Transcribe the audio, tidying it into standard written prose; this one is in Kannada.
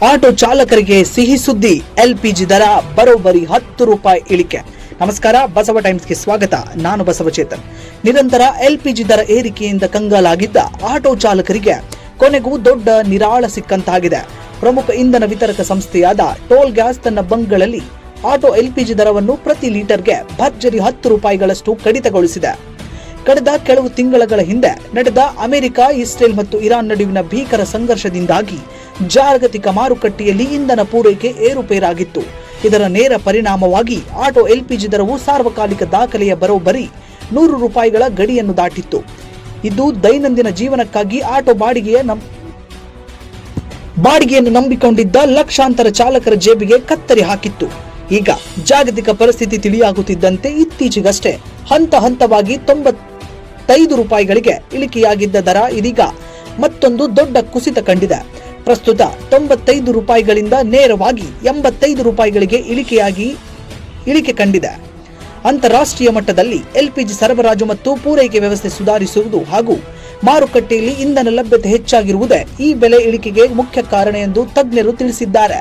ಆಟೋ ಚಾಲಕರಿಗೆ ಸಿಹಿ ಸುದ್ದಿ. ಎಲ್ಪಿಜಿ ದರ ಬರೋಬ್ಬರಿ 10 ರೂಪಾಯಿ ಇಳಿಕೆ. ನಮಸ್ಕಾರ, ಬಸವ ಟೈಮ್ಸ್ಗೆ ಸ್ವಾಗತ. ನಾನು ಬಸವಚೇತನ್. ನಿರಂತರ ಎಲ್ಪಿಜಿ ದರ ಏರಿಕೆಯಿಂದ ಕಂಗಾಲಾಗಿದ್ದ ಆಟೋ ಚಾಲಕರಿಗೆ ಕೊನೆಗೂ ದೊಡ್ಡ ನಿರಾಳ ಸಿಕ್ಕಂತಾಗಿದೆ. ಪ್ರಮುಖ ಇಂಧನ ವಿತರಕ ಸಂಸ್ಥೆಯಾದ ಟೋಲ್ ಗ್ಯಾಸ್ ತನ್ನ ಬಂಕ್ಗಳಲ್ಲಿ ಆಟೋ ಎಲ್ಪಿಜಿ ದರವನ್ನು ಪ್ರತಿ ಲೀಟರ್ಗೆ ಭರ್ಜರಿ 10 ರೂಪಾಯಿಗಳಷ್ಟು ಕಡಿತಗೊಳಿಸಿದೆ. ಕಳೆದ ಕೆಲವು ತಿಂಗಳ ಹಿಂದೆ ನಡೆದ ಅಮೆರಿಕ, ಇಸ್ರೇಲ್ ಮತ್ತು ಇರಾನ್ ನಡುವಿನ ಭೀಕರ ಸಂಘರ್ಷದಿಂದಾಗಿ ಜಾಗತಿಕ ಮಾರುಕಟ್ಟೆಯಲ್ಲಿ ಇಂಧನ ಪೂರೈಕೆ ಏರುಪೇರಾಗಿತ್ತು. ಇದರ ನೇರ ಪರಿಣಾಮವಾಗಿ ಆಟೋ ಎಲ್ಪಿಜಿ ದರವು ಸಾರ್ವಕಾಲಿಕ ದಾಖಲೆಯ ಬರೋಬ್ಬರಿ 100 ರೂಪಾಯಿಗಳ ಗಡಿಯನ್ನು ದಾಟಿತ್ತು. ಇದು ದೈನಂದಿನ ಜೀವನಕ್ಕಾಗಿ ಆಟೋ ಬಾಡಿಗೆಯನ್ನು ನಂಬಿಕೊಂಡಿದ್ದ ಲಕ್ಷಾಂತರ ಚಾಲಕರ ಜೇಬಿಗೆ ಕತ್ತರಿ ಹಾಕಿತ್ತು. ಈಗ ಜಾಗತಿಕ ಪರಿಸ್ಥಿತಿ ತಿಳಿಯಾಗುತ್ತಿದ್ದಂತೆ ಇತ್ತೀಚೆಗಷ್ಟೇ ಹಂತವಾಗಿ 95 ರೂಪಾಯಿಗಳಿಗೆ ಇಳಿಕೆಯಾಗಿದ್ದ ದರ ಇದೀಗ ಮತ್ತೊಂದು ದೊಡ್ಡ ಕುಸಿತ ಕಂಡಿದೆ. ಪ್ರಸ್ತುತ 95 ರೂಪಾಯಿಗಳಿಂದ ನೇರವಾಗಿ 85 ರೂಪಾಯಿಗಳಿಗೆ ಇಳಿಕೆ ಕಂಡಿದೆ. ಅಂತಾರಾಷ್ಟ್ರೀಯ ಮಟ್ಟದಲ್ಲಿ ಎಲ್ಪಿಜಿ ಸರಬರಾಜು ಮತ್ತು ಪೂರೈಕೆ ವ್ಯವಸ್ಥೆ ಸುಧಾರಿಸುವುದು ಹಾಗೂ ಮಾರುಕಟ್ಟೆಯಲ್ಲಿ ಇಂಧನ ಲಭ್ಯತೆ ಹೆಚ್ಚಾಗಿರುವುದೇ ಈ ಬೆಲೆ ಇಳಿಕೆಗೆ ಮುಖ್ಯ ಕಾರಣ ಎಂದು ತಜ್ಞರು ತಿಳಿಸಿದ್ದಾರೆ.